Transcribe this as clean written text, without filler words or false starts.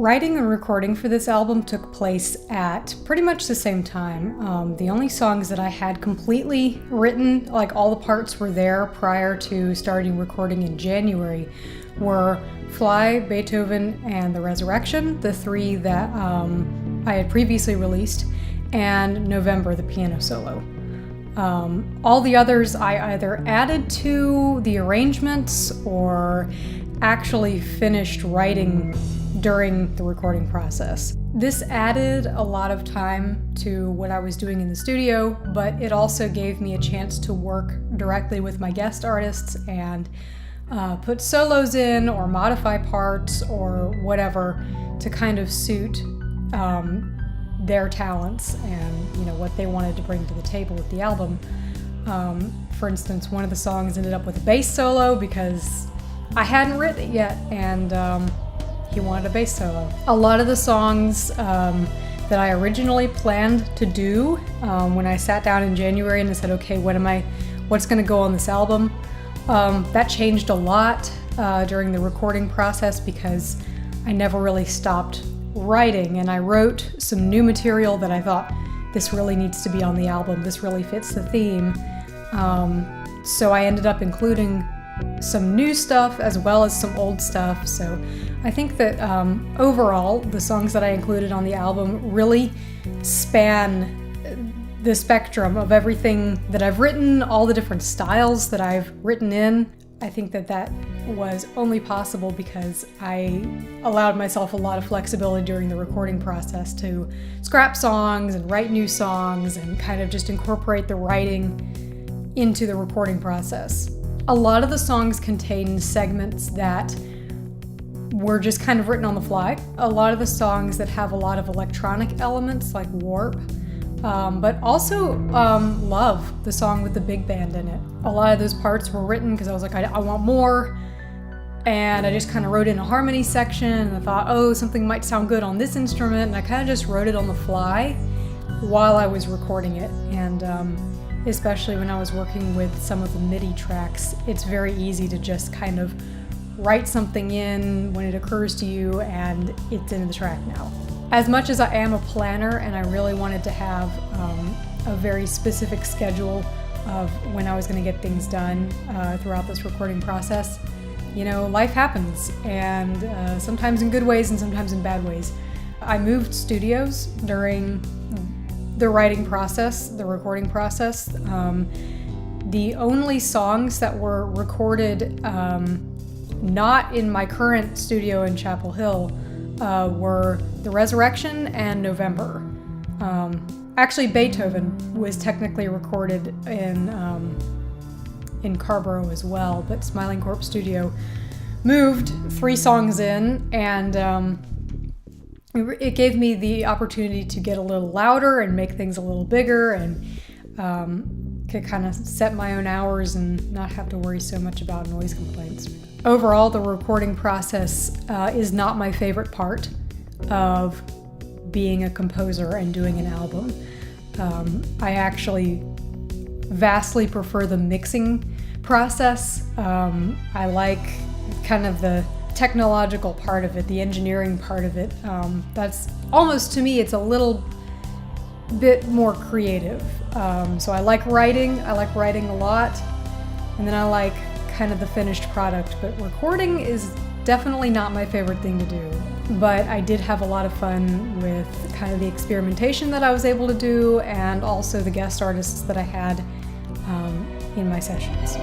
Writing and recording for this album took place at pretty much the same time. The only songs that I had completely written, like all the parts were there prior to starting recording in January, were Fly, Beethoven, and The Resurrection, the three that I had previously released, and November, the piano solo. All the others I either added to the arrangements or actually finished writing during the recording process. This added a lot of time to what I was doing in the studio, but it also gave me a chance to work directly with my guest artists and put solos in or modify parts or whatever to kind of suit their talents and what they wanted to bring to the table with the album. For instance, one of the songs ended up with a bass solo because I hadn't written it yet, and he wanted a bass solo. A lot of the songs that I originally planned to do when I sat down in January and I said, okay, what's going to go on this album? That changed a lot during the recording process because I never really stopped writing, and I wrote some new material that I thought, this really needs to be on the album, this really fits the theme. So I ended up including some new stuff as well as some old stuff. So I think that overall, the songs that I included on the album really span the spectrum of everything that I've written, all the different styles that I've written in. I think that was only possible because I allowed myself a lot of flexibility during the recording process to scrap songs and write new songs and kind of just incorporate the writing into the recording process. A lot of the songs contain segments that were just kind of written on the fly. A lot of the songs that have a lot of electronic elements like Warp, but also Love, the song with the big band in it. A lot of those parts were written because I was like, I want more, and I just kind of wrote in a harmony section, and I thought, oh, something might sound good on this instrument, and I kind of just wrote it on the fly while I was recording it. And especially when I was working with some of the MIDI tracks, it's very easy to just kind of write something in when it occurs to you and it's in the track now. As much as I am a planner and I really wanted to have a very specific schedule of when I was going to get things done throughout this recording process, life happens, and sometimes in good ways and sometimes in bad ways. I moved studios during the writing process, the recording process. The only songs that were recorded not in my current studio in Chapel Hill were The Resurrection and November. Actually, Beethoven was technically recorded in Carborough as well, but Smiling Corpse Studio moved 3 songs in, and it gave me the opportunity to get a little louder and make things a little bigger, and could kind of set my own hours and not have to worry so much about noise complaints. Overall, the recording process is not my favorite part of being a composer and doing an album. I actually vastly prefer the mixing process. I like kind of the technological part of it, the engineering part of it. That's almost, to me, it's a little bit more creative. So I like writing a lot, and then I like kind of the finished product, but recording is definitely not my favorite thing to do. But I did have a lot of fun with kind of the experimentation that I was able to do, and also the guest artists that I had in my sessions.